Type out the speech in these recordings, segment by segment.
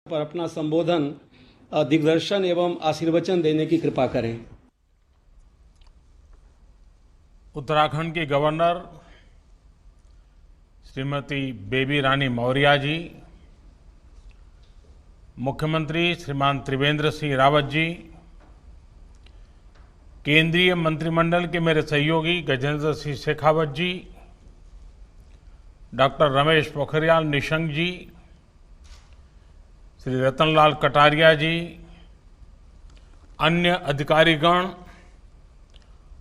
पर अपना संबोधन दिग्दर्शन एवं आशीर्वचन देने की कृपा करें। उत्तराखंड की गवर्नर श्रीमती बेबी रानी मौर्य जी, मुख्यमंत्री श्रीमान त्रिवेंद्र सिंह रावत जी, केंद्रीय मंत्रिमंडल के मेरे सहयोगी गजेंद्र सिंह शेखावत जी, डॉक्टर रमेश पोखरियाल निशंक जी, श्री रतनलाल कटारिया जी, अन्य अधिकारीगण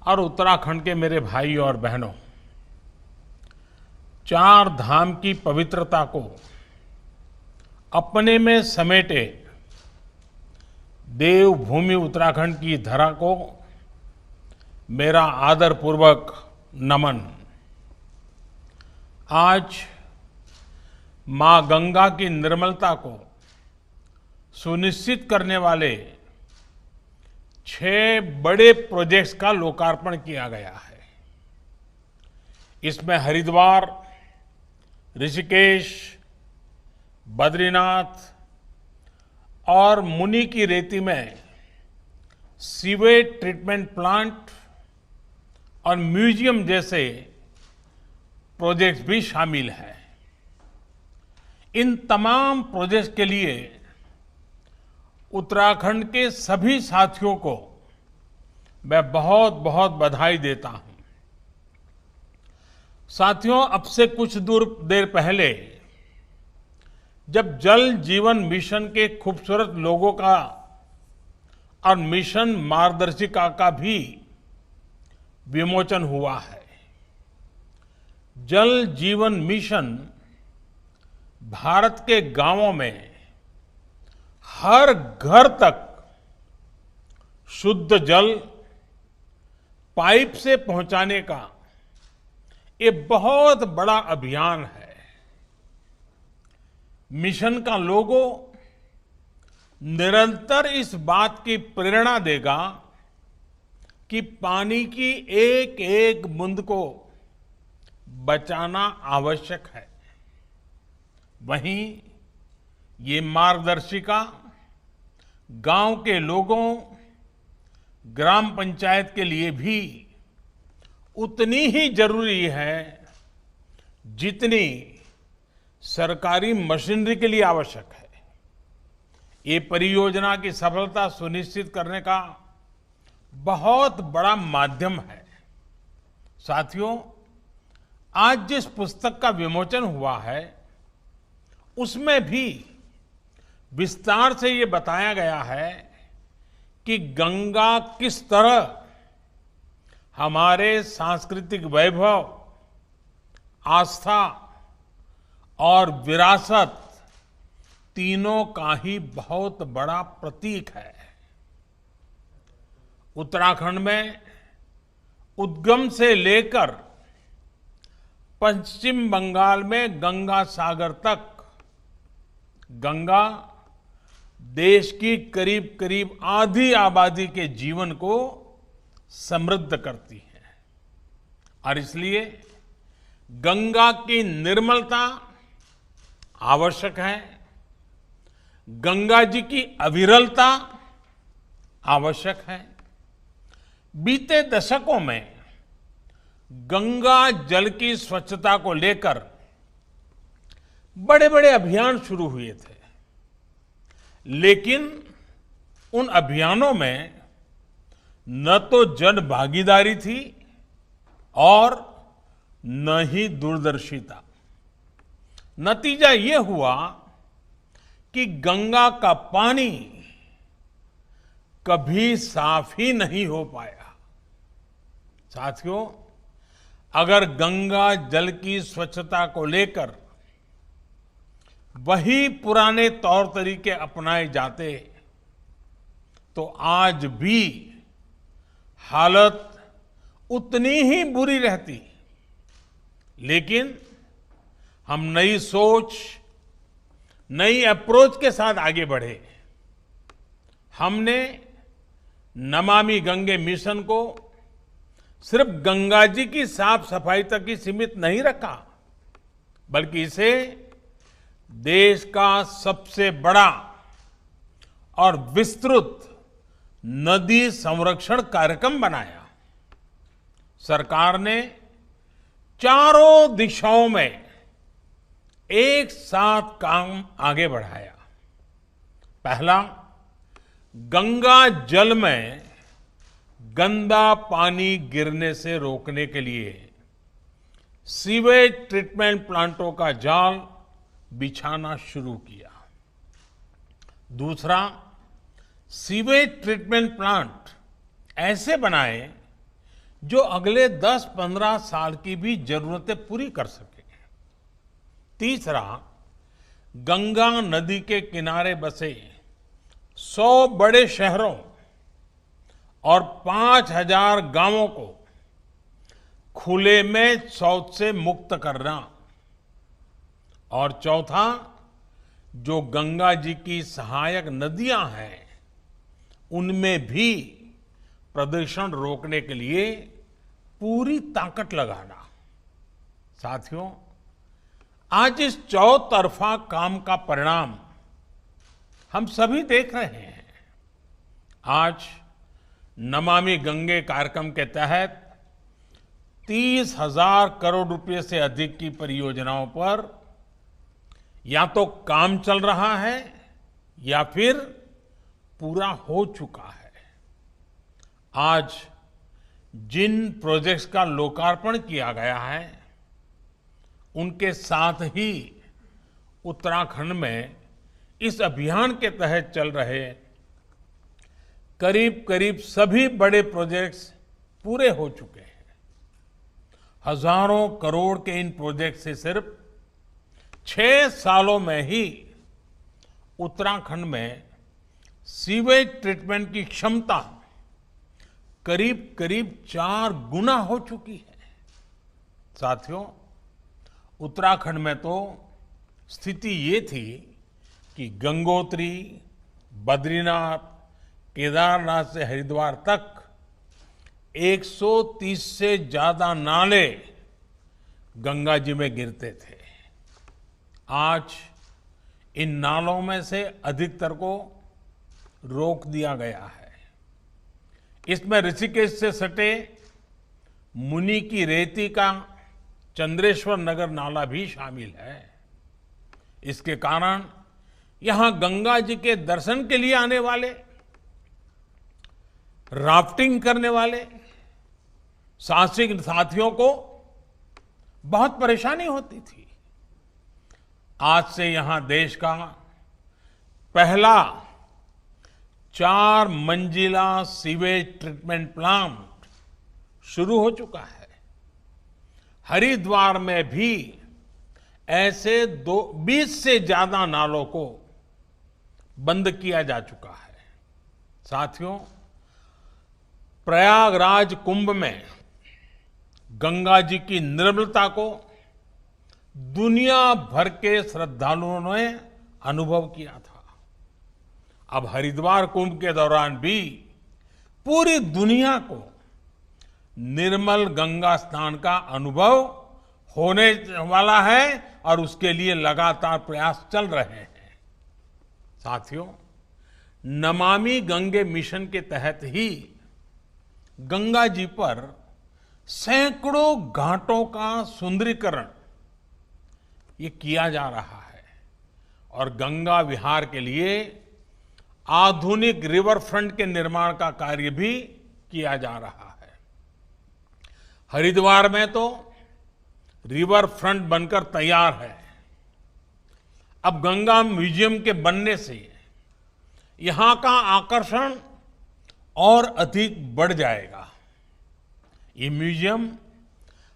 और उत्तराखंड के मेरे भाई और बहनों, चार धाम की पवित्रता को अपने में समेटे देवभूमि उत्तराखंड की धरा को मेरा आदरपूर्वक नमन। आज मां गंगा की निर्मलता को सुनिश्चित करने वाले 6 बड़े प्रोजेक्ट्स का लोकार्पण किया गया है। इसमें हरिद्वार, ऋषिकेश, बद्रीनाथ और मुनि की रेती में सीवेज ट्रीटमेंट प्लांट और म्यूजियम जैसे प्रोजेक्ट्स भी शामिल हैं। इन तमाम प्रोजेक्ट्स के लिए उत्तराखंड के सभी साथियों को मैं बहुत बहुत बधाई देता हूं। साथियों, अब से कुछ देर पहले जब जल जीवन मिशन के खूबसूरत लोगों का और मिशन मार्गदर्शिका का भी विमोचन हुआ है। जल जीवन मिशन भारत के गांवों में हर घर तक शुद्ध जल पाइप से पहुंचाने का ये बहुत बड़ा अभियान है। मिशन का लोगो निरंतर इस बात की प्रेरणा देगा कि पानी की एक एक बूंद को बचाना आवश्यक है। वहीं ये मार्गदर्शिका गांव के लोगों, ग्राम पंचायत के लिए भी उतनी ही जरूरी है जितनी सरकारी मशीनरी के लिए आवश्यक है। ये परियोजना की सफलता सुनिश्चित करने का बहुत बड़ा माध्यम है। साथियों, आज जिस पुस्तक का विमोचन हुआ है उसमें भी विस्तार से ये बताया गया है कि गंगा किस तरह हमारे सांस्कृतिक वैभव, आस्था और विरासत तीनों का ही बहुत बड़ा प्रतीक है। उत्तराखंड में उद्गम से लेकर पश्चिम बंगाल में गंगा सागर तक गंगा देश की करीब करीब आधी आबादी के जीवन को समृद्ध करती है और इसलिए गंगा की निर्मलता आवश्यक है। गंगा जी की अविरलता आवश्यक है। बीते दशकों में गंगा जल की स्वच्छता को लेकर बड़े बड़े अभियान शुरू हुए थे, लेकिन उन अभियानों में न तो जन भागीदारी थी और न ही दूरदर्शिता। नतीजा ये हुआ कि गंगा का पानी कभी साफ ही नहीं हो पाया। साथियों, अगर गंगा जल की स्वच्छता को लेकर वही पुराने तौर तरीके अपनाए जाते तो आज भी हालत उतनी ही बुरी रहती। लेकिन हम नई सोच, नई अप्रोच के साथ आगे बढ़े। हमने नमामि गंगे मिशन को सिर्फ गंगा जी की साफ सफाई तक ही सीमित नहीं रखा, बल्कि इसे देश का सबसे बड़ा और विस्तृत नदी संरक्षण कार्यक्रम बनाया। सरकार ने चारों दिशाओं में एक साथ काम आगे बढ़ाया। पहला, गंगा जल में गंदा पानी गिरने से रोकने के लिए सीवेज ट्रीटमेंट प्लांटों का जाल बिछाना शुरू किया। दूसरा, सीवेज ट्रीटमेंट प्लांट ऐसे बनाए जो अगले 10-15 साल की भी जरूरतें पूरी कर सके। तीसरा, गंगा नदी के किनारे बसे 100 बड़े शहरों और 5000 गांवों को खुले में शौच से मुक्त करना। और चौथा, जो गंगा जी की सहायक नदियां हैं उनमें भी प्रदूषण रोकने के लिए पूरी ताकत लगाना। साथियों, आज इस चौतरफा काम का परिणाम हम सभी देख रहे हैं। आज नमामि गंगे कार्यक्रम के तहत 30,000 करोड़ रुपए से अधिक की परियोजनाओं पर या तो काम चल रहा है या फिर पूरा हो चुका है। आज जिन प्रोजेक्ट्स का लोकार्पण किया गया है उनके साथ ही उत्तराखंड में इस अभियान के तहत चल रहे करीब करीब सभी बड़े प्रोजेक्ट्स पूरे हो चुके हैं। हजारों करोड़ के इन प्रोजेक्ट से सिर्फ 6 सालों में ही उत्तराखंड में सीवेज ट्रीटमेंट की क्षमता करीब करीब 4 गुना हो चुकी है। साथियों, उत्तराखंड में तो स्थिति ये थी कि गंगोत्री, बद्रीनाथ, केदारनाथ से हरिद्वार तक 130 से ज्यादा नाले गंगा जी में गिरते थे। आज इन नालों में से अधिकतर को रोक दिया गया है। इसमें ऋषिकेश से सटे मुनि की रेती का चंद्रेश्वर नगर नाला भी शामिल है। इसके कारण यहां गंगा जी के दर्शन के लिए आने वाले, राफ्टिंग करने वाले साहसिक साथियों को बहुत परेशानी होती थी। आज से यहां देश का पहला 4 मंजिला सीवेज ट्रीटमेंट प्लांट शुरू हो चुका है। हरिद्वार में भी ऐसे 20 से ज्यादा नालों को बंद किया जा चुका है। साथियों, प्रयागराज कुंभ में गंगा जी की निर्मलता को दुनिया भर के श्रद्धालुओं ने अनुभव किया था। अब हरिद्वार कुंभ के दौरान भी पूरी दुनिया को निर्मल गंगा स्नान का अनुभव होने वाला है और उसके लिए लगातार प्रयास चल रहे हैं। साथियों, नमामि गंगे मिशन के तहत ही गंगा जी पर सैकड़ों घाटों का सुंदरीकरण ये किया जा रहा है और गंगा विहार के लिए आधुनिक रिवर फ्रंट के निर्माण का कार्य भी किया जा रहा है। हरिद्वार में तो रिवर फ्रंट बनकर तैयार है। अब गंगा म्यूजियम के बनने से यहां का आकर्षण और अधिक बढ़ जाएगा। ये म्यूजियम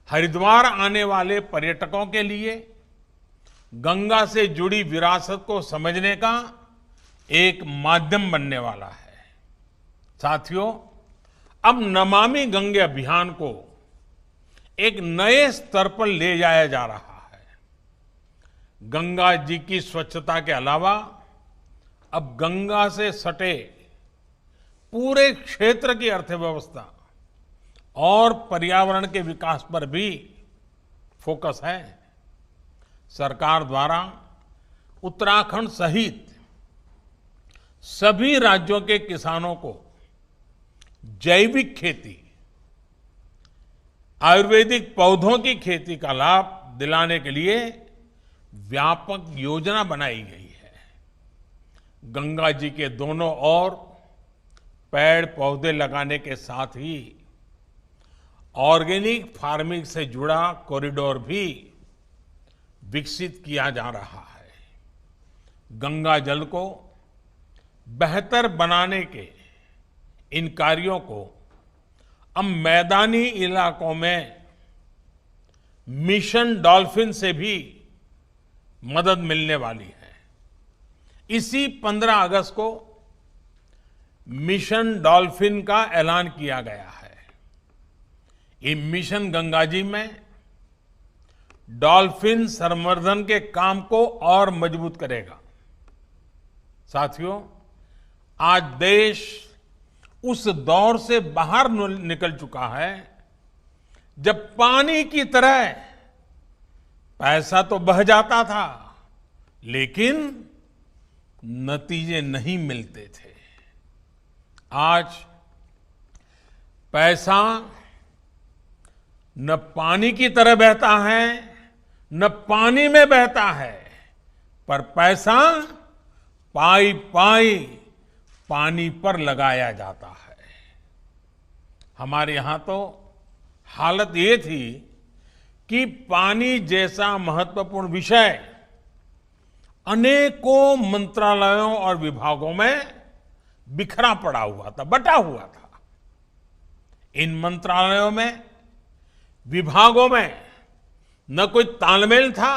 हरिद्वार आने वाले पर्यटकों के लिए गंगा से जुड़ी विरासत को समझने का एक माध्यम बनने वाला है। साथियों, अब नमामि गंगे अभियान को एक नए स्तर पर ले जाया जा रहा है। गंगा जी की स्वच्छता के अलावा अब गंगा से सटे पूरे क्षेत्र की अर्थव्यवस्था और पर्यावरण के विकास पर भी फोकस है। सरकार द्वारा उत्तराखंड सहित सभी राज्यों के किसानों को जैविक खेती, आयुर्वेदिक पौधों की खेती का लाभ दिलाने के लिए व्यापक योजना बनाई गई है। गंगा जी के दोनों ओर पेड़ पौधे लगाने के साथ ही ऑर्गेनिक फार्मिंग से जुड़ा कॉरिडोर भी विकसित किया जा रहा है। गंगा जल को बेहतर बनाने के इन कार्यों को अब मैदानी इलाकों में मिशन डॉल्फिन से भी मदद मिलने वाली है। इसी 15 अगस्त को मिशन डॉल्फिन का ऐलान किया गया है। ये मिशन गंगा जी में डॉल्फिन संवर्धन के काम को और मजबूत करेगा। साथियों, आज देश उस दौर से बाहर निकल चुका है जब पानी की तरह पैसा तो बह जाता था लेकिन नतीजे नहीं मिलते थे। आज पैसा न पानी की तरह बहता है न पानी में बहता है, पर पैसा पाई पाई पानी पर लगाया जाता है। हमारे यहां तो हालत ये थी कि पानी जैसा महत्वपूर्ण विषय अनेकों मंत्रालयों और विभागों में बिखरा पड़ा हुआ था, बटा हुआ था। इन मंत्रालयों में, विभागों में न कोई तालमेल था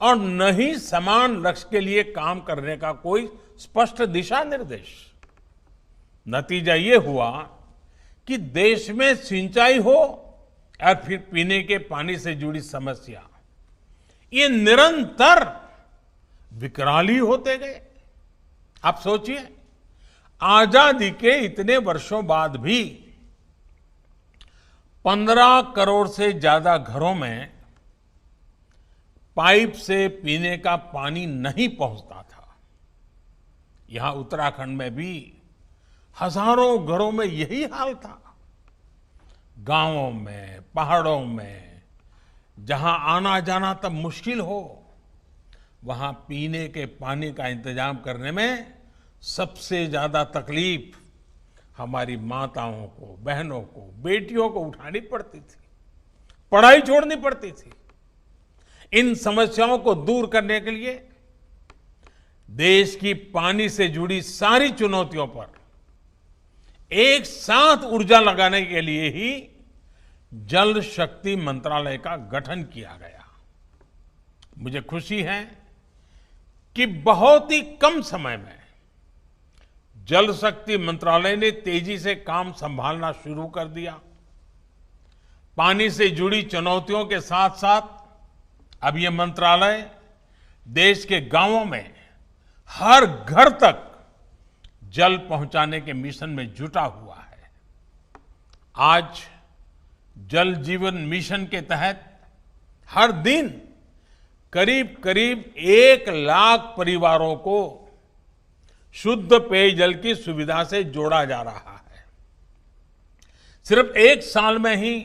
और न ही समान लक्ष्य के लिए काम करने का कोई स्पष्ट दिशा निर्देश। नतीजा ये हुआ कि देश में सिंचाई हो और फिर पीने के पानी से जुड़ी समस्या, ये निरंतर विकराल ही होते गए। आप सोचिए, आजादी के इतने वर्षों बाद भी 15 करोड़ से ज्यादा घरों में पाइप से पीने का पानी नहीं पहुंचता था। यहां उत्तराखंड में भी हजारों घरों में यही हाल था। गांवों में, पहाड़ों में जहां आना जाना तब मुश्किल हो, वहां पीने के पानी का इंतजाम करने में सबसे ज्यादा तकलीफ हमारी माताओं को, बहनों को, बेटियों को उठानी पड़ती थी, पढ़ाई छोड़नी पड़ती थी। इन समस्याओं को दूर करने के लिए देश की पानी से जुड़ी सारी चुनौतियों पर एक साथ ऊर्जा लगाने के लिए ही जल शक्ति मंत्रालय का गठन किया गया। मुझे खुशी है कि बहुत ही कम समय में जल शक्ति मंत्रालय ने तेजी से काम संभालना शुरू कर दिया। पानी से जुड़ी चुनौतियों के साथ साथ अब ये मंत्रालय देश के गांवों में हर घर तक जल पहुंचाने के मिशन में जुटा हुआ है। आज जल जीवन मिशन के तहत हर दिन करीब करीब 1 लाख परिवारों को शुद्ध पेयजल की सुविधा से जोड़ा जा रहा है। सिर्फ 1 साल में ही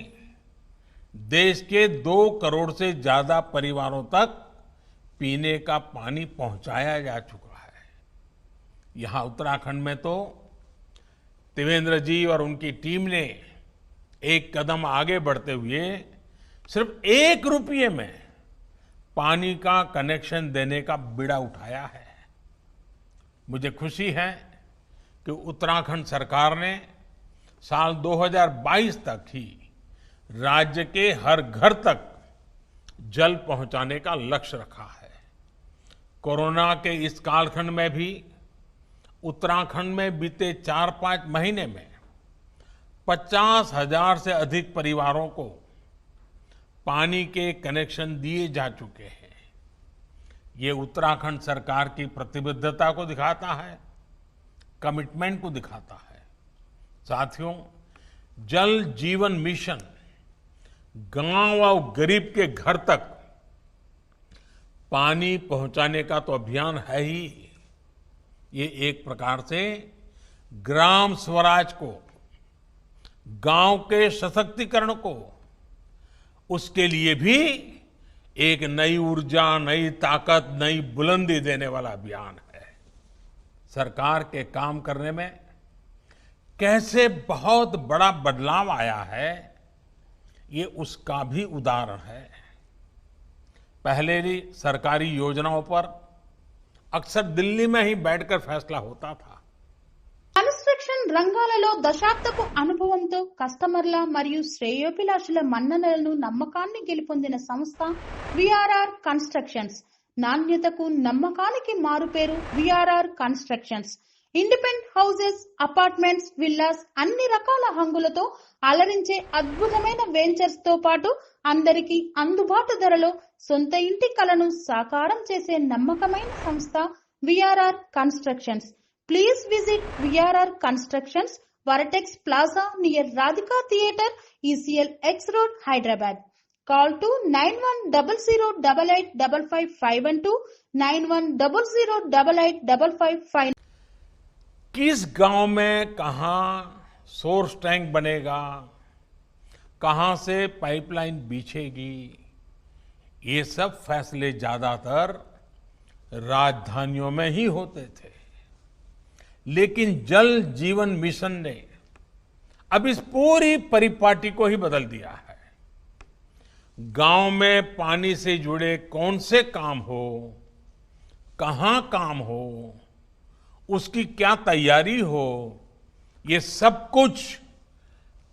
देश के 2 करोड़ से ज्यादा परिवारों तक पीने का पानी पहुंचाया जा चुका है। यहां उत्तराखंड में तो त्रिवेंद्र जी और उनकी टीम ने एक कदम आगे बढ़ते हुए सिर्फ 1 रुपये में पानी का कनेक्शन देने का बीड़ा उठाया है। मुझे खुशी है कि उत्तराखंड सरकार ने साल 2022 तक ही राज्य के हर घर तक जल पहुंचाने का लक्ष्य रखा है। कोरोना के इस कालखंड में भी उत्तराखंड में बीते 4-5 महीने में 50,000 से अधिक परिवारों को पानी के कनेक्शन दिए जा चुके हैं। ये उत्तराखंड सरकार की प्रतिबद्धता को दिखाता है, कमिटमेंट को दिखाता है। साथियों, जल जीवन मिशन गांव और गरीब के घर तक पानी पहुंचाने का तो अभियान है ही। ये एक प्रकार से ग्राम स्वराज को, गांव के सशक्तिकरण को, उसके लिए भी एक नई ऊर्जा, नई ताकत, नई बुलंदी देने वाला अभियान है। सरकार के काम करने में कैसे बहुत बड़ा बदलाव आया है, ये उसका भी उदाहरण है। पहले भी सरकारी योजनाओं पर अक्सर दिल्ली में ही बैठकर फैसला होता था। కన్స్ట్రక్షన్ రంగాలలో దశాబ్దపు అనుభవంతో కస్టమర్ల మరియు శ్రేయోభిలాషుల మన్ననలను నమ్మకాన్ని గెలుపొందిన సంస్థ విఆర్ఆర్ కన్స్ట్రక్షన్స్. నాణ్యతకు నమ్మకానికి మారుపేరు VRR constructions. Independent houses, apartments, villas అన్ని రకాల హంగులతో అలరించే అద్భుతమైన వెంచర్స్ తో పాటు అందరికీ అందుబాటు ధరలో సొంత ఇంటి కలను సాకారం చేసే నమ్మకమైన సంస్థ VRR constructions. Please visit VRR Constructions, Varatex Plaza near Radhika Theatre, ECL X Road, Hyderabad. Call to 9100885552, 9100885559. किस गांव में कहां सोर्स टैंक बनेगा, कहां से पाइपलाइन बिछेगी, ये सब फैसले ज्यादातर राजधानियों में ही होते थे। लेकिन जल जीवन मिशन ने अब इस पूरी परिपाटी को ही बदल दिया है। गांव में पानी से जुड़े कौन से काम हो, कहां काम हो, उसकी क्या तैयारी हो, ये सब कुछ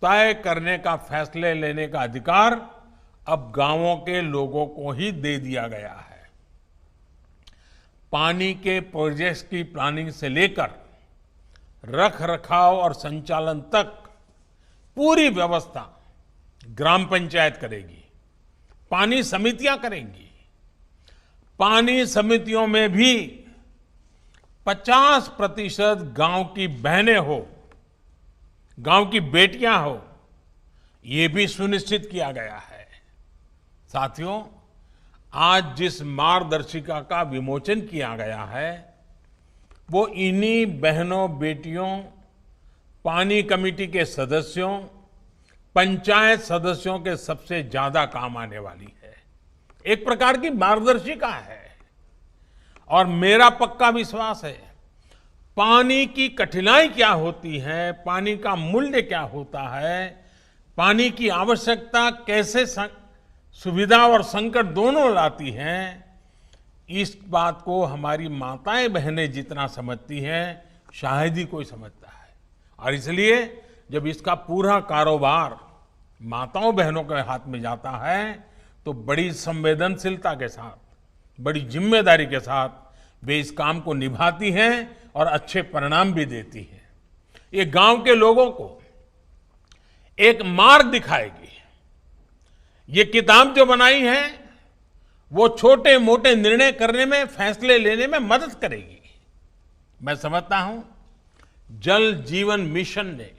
तय करने का, फैसले लेने का अधिकार अब गांवों के लोगों को ही दे दिया गया है। पानी के प्रोजेक्ट्स की प्लानिंग से लेकर रख रखाव और संचालन तक पूरी व्यवस्था ग्राम पंचायत करेगी, पानी समितियां करेंगी। पानी समितियों में भी 50% गांव की बहनें हो, गांव की बेटियां हो, ये भी सुनिश्चित किया गया है। साथियों, आज जिस मार्गदर्शिका का विमोचन किया गया है वो इन्हीं बहनों, बेटियों, पानी कमेटी के सदस्यों, पंचायत सदस्यों के सबसे ज्यादा काम आने वाली है। एक प्रकार की मार्गदर्शिका है। और मेरा पक्का विश्वास है, पानी की कठिनाई क्या होती है, पानी का मूल्य क्या होता है, पानी की आवश्यकता कैसे सुविधा और संकट दोनों लाती हैं, इस बात को हमारी माताएं बहनें जितना समझती हैं शायद ही कोई समझता है। और इसलिए जब इसका पूरा कारोबार माताओं बहनों के हाथ में जाता है तो बड़ी संवेदनशीलता के साथ, बड़ी जिम्मेदारी के साथ वे इस काम को निभाती हैं और अच्छे परिणाम भी देती हैं। ये गांव के लोगों को एक मार्ग दिखाएगी। ये किताब जो बनाई है वो छोटे मोटे निर्णय करने में, फैसले लेने में मदद करेगी। मैं समझता हूं जल जीवन मिशन ने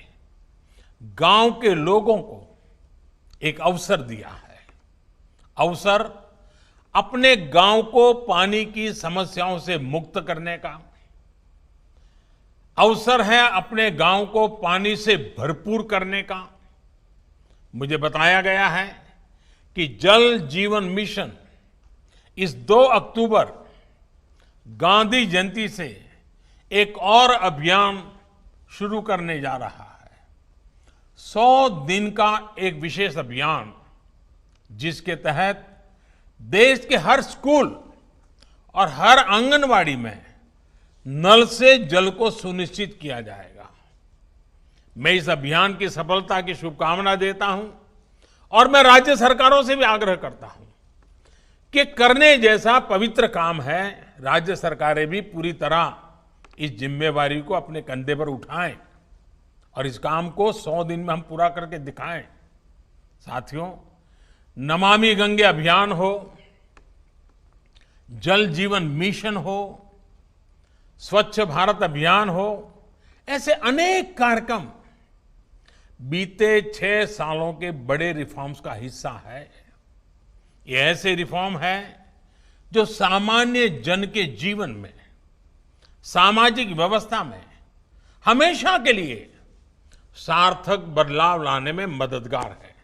गांव के लोगों को एक अवसर दिया है। अवसर अपने गांव को पानी की समस्याओं से मुक्त करने का, अवसर है अपने गांव को पानी से भरपूर करने का। मुझे बताया गया है कि जल जीवन मिशन इस 2 अक्टूबर गांधी जयंती से एक और अभियान शुरू करने जा रहा है। 100 दिन का एक विशेष अभियान जिसके तहत देश के हर स्कूल और हर आंगनवाड़ी में नल से जल को सुनिश्चित किया जाएगा। मैं इस अभियान की सफलता की शुभकामना देता हूं और मैं राज्य सरकारों से भी आग्रह करता हूं कि करने जैसा पवित्र काम है, राज्य सरकारें भी पूरी तरह इस जिम्मेवारी को अपने कंधे पर उठाएं और इस काम को 100 दिन में हम पूरा करके दिखाएं। साथियों, नमामि गंगे अभियान हो, जल जीवन मिशन हो, स्वच्छ भारत अभियान हो, ऐसे अनेक कार्यक्रम बीते 6 सालों के बड़े रिफॉर्म्स का हिस्सा है। ये ऐसे रिफॉर्म है जो सामान्य जन के जीवन में, सामाजिक व्यवस्था में हमेशा के लिए सार्थक बदलाव लाने में मददगार है।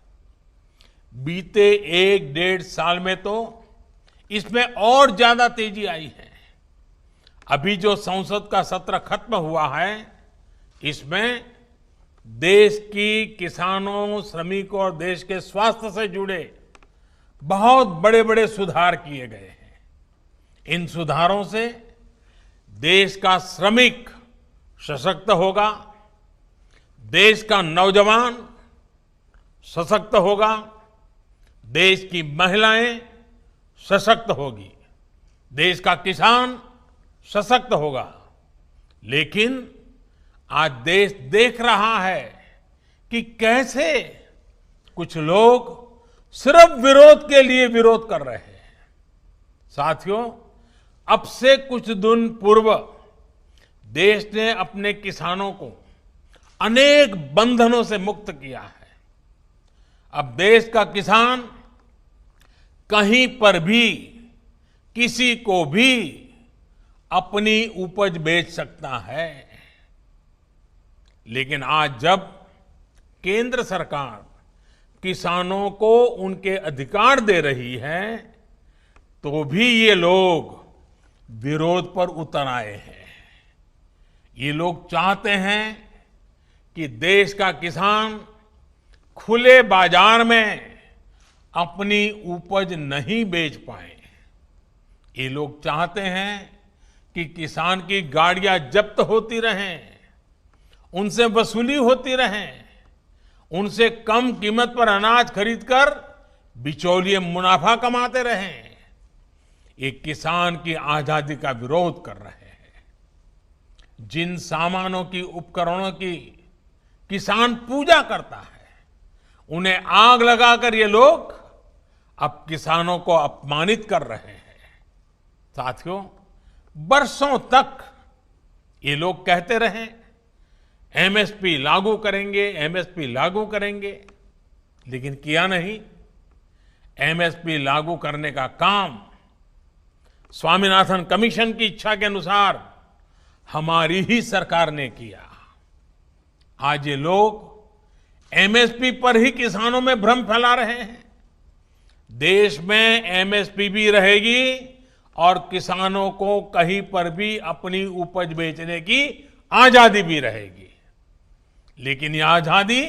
बीते 1-1.5 साल में तो इसमें और ज्यादा तेजी आई है। अभी जो संसद का सत्र खत्म हुआ है, इसमें देश की किसानों, श्रमिकों और देश के स्वास्थ्य से जुड़े बहुत बड़े बड़े सुधार किए गए हैं। इन सुधारों से देश का श्रमिक सशक्त होगा, देश का नौजवान सशक्त होगा, देश की महिलाएं सशक्त होगी, देश का किसान सशक्त होगा। लेकिन आज देश देख रहा है कि कैसे कुछ लोग सिर्फ विरोध के लिए विरोध कर रहे हैं। साथियों, अब से कुछ दिन पूर्व देश ने अपने किसानों को अनेक बंधनों से मुक्त किया है। अब देश का किसान कहीं पर भी, किसी को भी अपनी उपज बेच सकता है। लेकिन आज जब केंद्र सरकार किसानों को उनके अधिकार दे रही है, तो भी ये लोग विरोध पर उतर आए हैं। ये लोग चाहते हैं कि देश का किसान खुले बाजार में अपनी उपज नहीं बेच पाए। ये लोग चाहते हैं कि किसान की गाड़ियां जब्त होती रहें, उनसे वसूली होती रहें, उनसे कम कीमत पर अनाज खरीदकर बिचौलिए मुनाफा कमाते रहें। ये किसान की आजादी का विरोध कर रहे हैं। जिन सामानों की, उपकरणों की किसान पूजा करता है, उन्हें आग लगाकर ये लोग अब किसानों को अपमानित कर रहे हैं। साथियों, बरसों तक ये लोग कहते रहे एमएसपी लागू करेंगे, एमएसपी लागू करेंगे, लेकिन किया नहीं। एमएसपी लागू करने का काम स्वामीनाथन कमीशन की इच्छा के अनुसार हमारी ही सरकार ने किया। आज ये लोग एमएसपी पर ही किसानों में भ्रम फैला रहे हैं। देश में एमएसपी भी रहेगी और किसानों को कहीं पर भी अपनी उपज बेचने की आजादी भी रहेगी। लेकिन ये आजादी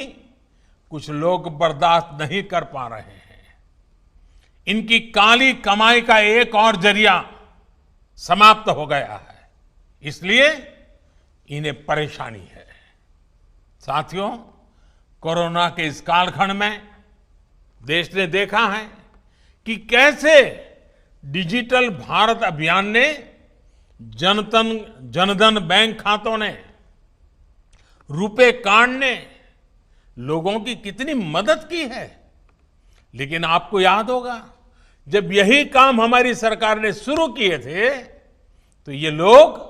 कुछ लोग बर्दाश्त नहीं कर पा रहे हैं। इनकी काली कमाई का एक और जरिया समाप्त हो गया है, इसलिए इन्हें परेशानी है। साथियों, कोरोना के इस कालखंड में देश ने देखा है कि कैसे डिजिटल भारत अभियान ने, जनधन बैंक खातों ने, रुपे कार्ड ने लोगों की कितनी मदद की है। लेकिन आपको याद होगा, जब यही काम हमारी सरकार ने शुरू किए थे, तो ये लोग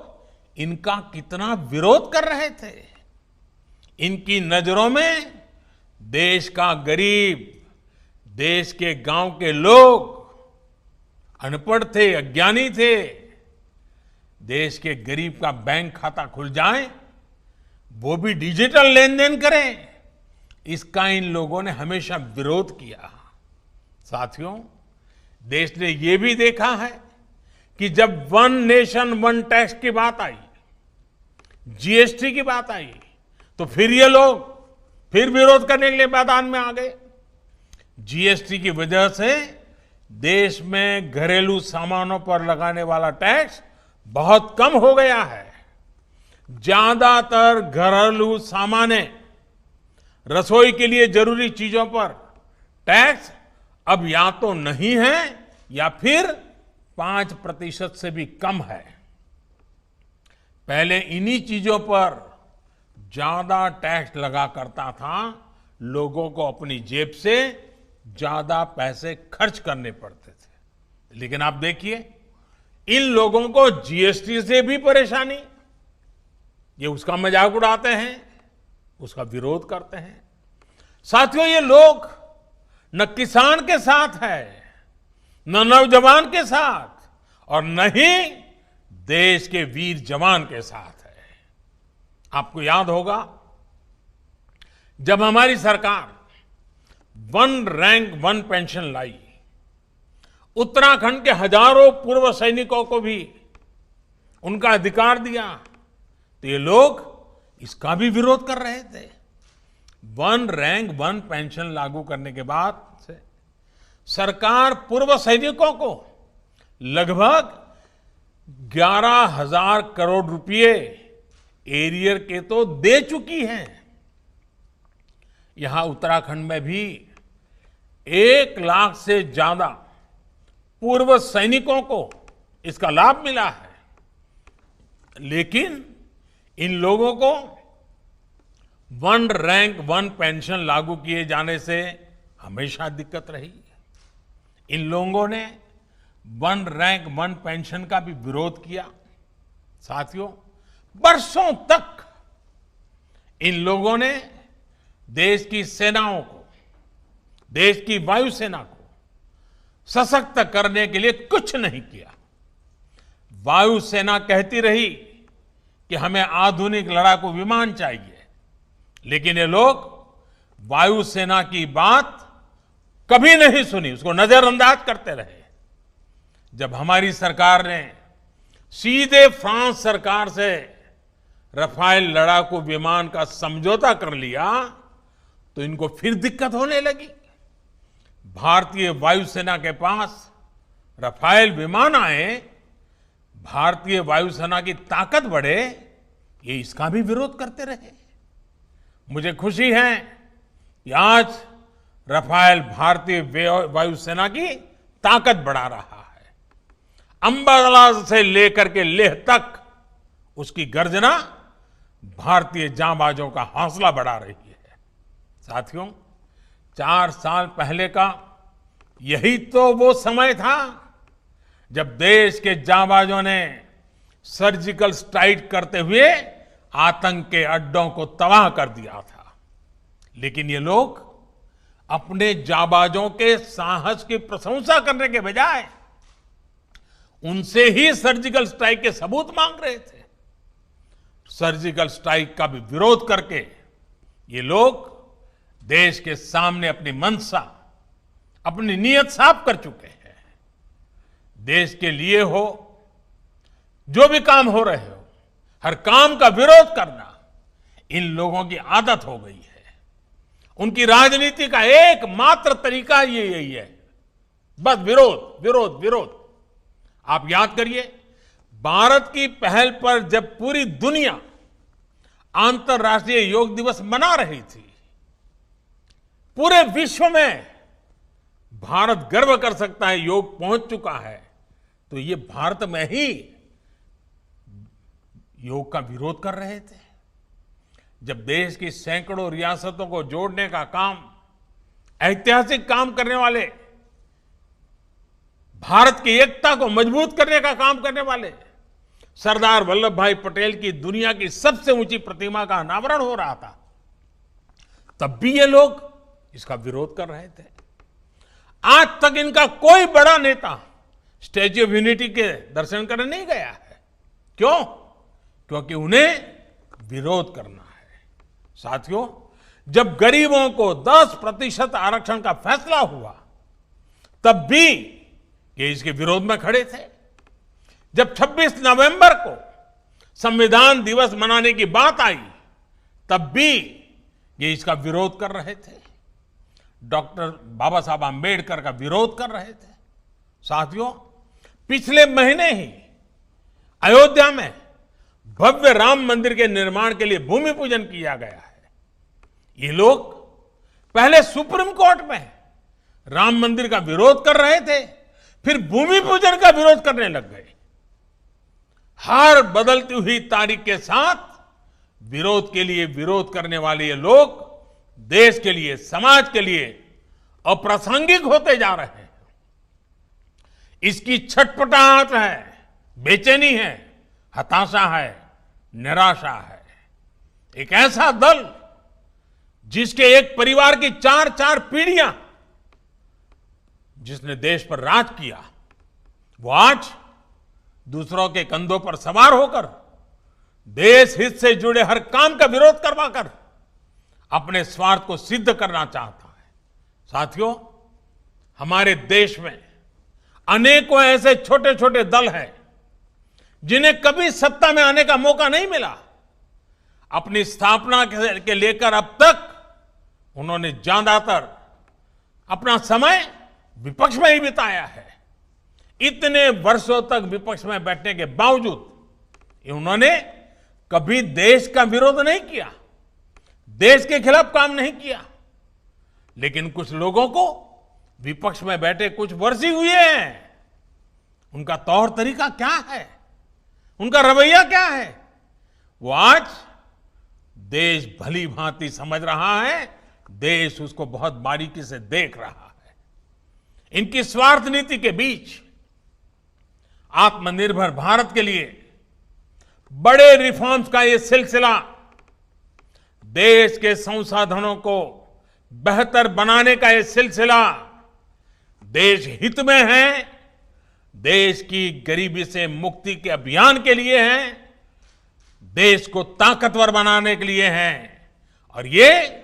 इनका कितना विरोध कर रहे थे। इनकी नजरों में देश का गरीब, देश के गांव के लोग अनपढ़ थे, अज्ञानी थे। देश के गरीब का बैंक खाता खुल जाए, वो भी डिजिटल लेन देन करें, इसका इन लोगों ने हमेशा विरोध किया। साथियों, देश ने ये भी देखा है कि जब वन नेशन वन टैक्स की बात आई, जीएसटी की बात आई, तो फिर ये लोग फिर विरोध करने के लिए मैदान में आ गए। जीएसटी की वजह से देश में घरेलू सामानों पर लगाने वाला टैक्स बहुत कम हो गया है। ज्यादातर घरेलू सामान, रसोई के लिए जरूरी चीजों पर टैक्स अब या तो नहीं है या फिर 5% से भी कम है। पहले इन्हीं चीजों पर ज्यादा टैक्स लगा करता था, लोगों को अपनी जेब से ज्यादा पैसे खर्च करने पड़ते थे। लेकिन आप देखिए, इन लोगों को जीएसटी से भी परेशानी, ये उसका मजाक उड़ाते हैं, उसका विरोध करते हैं। साथियों, ये लोग न किसान के साथ है, न नौजवान के साथ और न ही देश के वीर जवान के साथ है। आपको याद होगा, जब हमारी सरकार वन रैंक वन पेंशन लाई, उत्तराखंड के हजारों पूर्व सैनिकों को भी उनका अधिकार दिया, तो ये लोग इसका भी विरोध कर रहे थे। वन रैंक वन पेंशन लागू करने के बाद से सरकार पूर्व सैनिकों को लगभग 11,000 करोड़ रुपए एरियर के तो दे चुकी है। यहां उत्तराखंड में भी 1 लाख से ज्यादा पूर्व सैनिकों को इसका लाभ मिला है। लेकिन इन लोगों को वन रैंक वन पेंशन लागू किए जाने से हमेशा दिक्कत रही। इन लोगों ने वन रैंक वन पेंशन का भी विरोध किया। साथियों, बरसों तक इन लोगों ने देश की सेनाओं को, देश की वायुसेना को सशक्त करने के लिए कुछ नहीं किया। वायुसेना कहती रही कि हमें आधुनिक लड़ाकू विमान चाहिए, लेकिन ये लोग वायुसेना की बात कभी नहीं सुनी, उसको नजरअंदाज करते रहे। जब हमारी सरकार ने सीधे फ्रांस सरकार से रफाल लड़ाकू विमान का समझौता कर लिया, तो इनको फिर दिक्कत होने लगी। भारतीय वायुसेना के पास रफाल विमान आए, भारतीय वायुसेना की ताकत बढ़े, ये इसका भी विरोध करते रहे। मुझे खुशी है कि आज रफाल भारतीय वायुसेना की ताकत बढ़ा रहा है। अंबाला से लेकर के लेह तक उसकी गर्जना भारतीय जांबाजों का हौसला बढ़ा रही है। साथियों, 4 साल पहले का यही तो वो समय था जब देश के जांबाजों ने सर्जिकल स्ट्राइक करते हुए आतंक के अड्डों को तबाह कर दिया था। लेकिन ये लोग अपने जांबाजों के साहस की प्रशंसा करने के बजाय उनसे ही सर्जिकल स्ट्राइक के सबूत मांग रहे थे। सर्जिकल स्ट्राइक का भी विरोध करके ये लोग देश के सामने अपनी मंशा, अपनी नीयत साफ कर चुके हैं। देश के लिए हो, जो भी काम हो रहे हो, हर काम का विरोध करना इन लोगों की आदत हो गई है। उनकी राजनीति का एकमात्र तरीका ये यही है, बस विरोध विरोध विरोध। आप याद करिए, भारत की पहल पर जब पूरी दुनिया अंतर्राष्ट्रीय योग दिवस मना रही थी, पूरे विश्व में भारत गर्व कर सकता है योग पहुंच चुका है, तो ये भारत में ही योग का विरोध कर रहे थे। जब देश की सैकड़ों रियासतों को जोड़ने का काम, ऐतिहासिक काम करने वाले, भारत की एकता को मजबूत करने का काम करने वाले सरदार वल्लभ भाई पटेल की दुनिया की सबसे ऊंची प्रतिमा का अनावरण हो रहा था, तब भी ये लोग इसका विरोध कर रहे थे। आज तक इनका कोई बड़ा नेता स्टैच्यू ऑफ यूनिटी के दर्शन करने नहीं गया है। क्यों? क्योंकि उन्हें विरोध करना है। साथियों, जब गरीबों को 10% आरक्षण का फैसला हुआ, तब भी ये इसके विरोध में खड़े थे। जब 26 नवंबर को संविधान दिवस मनाने की बात आई, तब भी ये इसका विरोध कर रहे थे। डॉक्टर बाबा साहब आंबेडकर का विरोध कर रहे थे। साथियों, पिछले महीने ही अयोध्या में भव्य राम मंदिर के निर्माण के लिए भूमि पूजन किया गया है। ये लोग पहले सुप्रीम कोर्ट में राम मंदिर का विरोध कर रहे थे, फिर भूमि पूजन का विरोध करने लग गए। हर बदलती हुई तारीख के साथ विरोध के लिए विरोध करने वाले ये लोग देश के लिए, समाज के लिए अप्रासंगिक होते जा रहे हैं। इसकी छटपटाहट है, बेचैनी है, हताशा है, निराशा है। एक ऐसा दल जिसके एक परिवार की 4-4 पीढ़ियां जिसने देश पर राज किया, वो आज दूसरों के कंधों पर सवार होकर देश हित से जुड़े हर काम का विरोध करवाकर अपने स्वार्थ को सिद्ध करना चाहता है। साथियों, हमारे देश में अनेकों ऐसे छोटे छोटे दल हैं जिन्हें कभी सत्ता में आने का मौका नहीं मिला। अपनी स्थापना के लेकर अब तक उन्होंने ज्यादातर अपना समय विपक्ष में ही बिताया है। इतने वर्षों तक विपक्ष में बैठने के बावजूद उन्होंने कभी देश का विरोध नहीं किया, देश के खिलाफ काम नहीं किया। लेकिन कुछ लोगों को विपक्ष में बैठे कुछ वर्ष ही हुए हैं, उनका तौर तरीका क्या है, उनका रवैया क्या है, वो आज देश भली भांति समझ रहा है, देश उसको बहुत बारीकी से देख रहा है। इनकी स्वार्थ नीति के बीच आत्मनिर्भर भारत के लिए बड़े रिफॉर्म्स का ये सिलसिला देश के संसाधनों को बेहतर बनाने का ये सिलसिला देश हित में है, देश की गरीबी से मुक्ति के अभियान के लिए है, देश को ताकतवर बनाने के लिए है और ये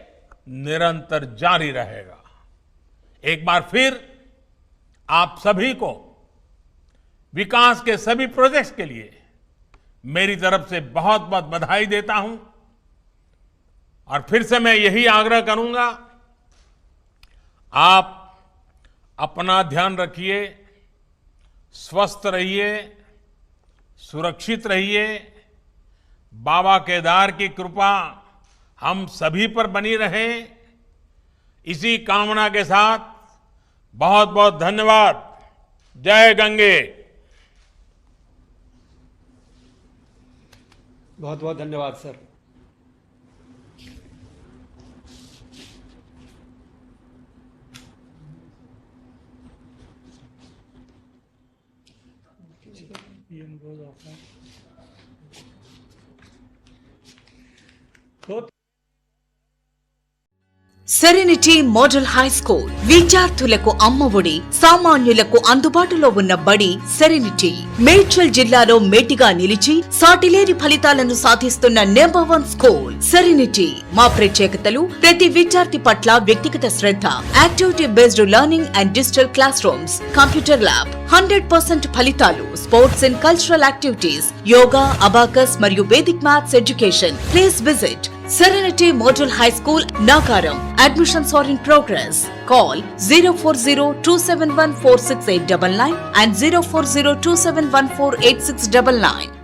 निरंतर जारी रहेगा। एक बार फिर आप सभी को विकास के सभी प्रोजेक्ट्स के लिए मेरी तरफ से बहुत बहुत बधाई देता हूं और फिर से मैं यही आग्रह करूंगा, आप अपना ध्यान रखिए, स्वस्थ रहिए, सुरक्षित रहिए। बाबा केदार की कृपा हम सभी पर बनी रहे, इसी कामना के साथ बहुत बहुत धन्यवाद। जय गंगे। बहुत बहुत धन्यवाद sir. Serenity model high school విద్యార్థులకు అమ్మఒడి, సామాన్యులకు అందుబాటులో ఉన్న బడి సెరెనిటీ. మేడ్చల్ జిల్లాలో మేటిగా నిలిచి సాటిలేని ఫలితాలను సాధిస్తున్న నంబర్ 1 స్కూల్ సెరెనిటీ. మా ప్రత్యేకతలు ప్రతి విద్యార్థి పట్ల వ్యక్తిగత శ్రద్ధ, activity based learning and digital classrooms, computer lab, 100% ఫలితాలు, sports and cultural activities, yoga, abacus మరియు Vedic maths education. Please visit Serenity Model High School, Nagaram. Admissions are in progress. Call 040-271-46899 and 040-271-48699.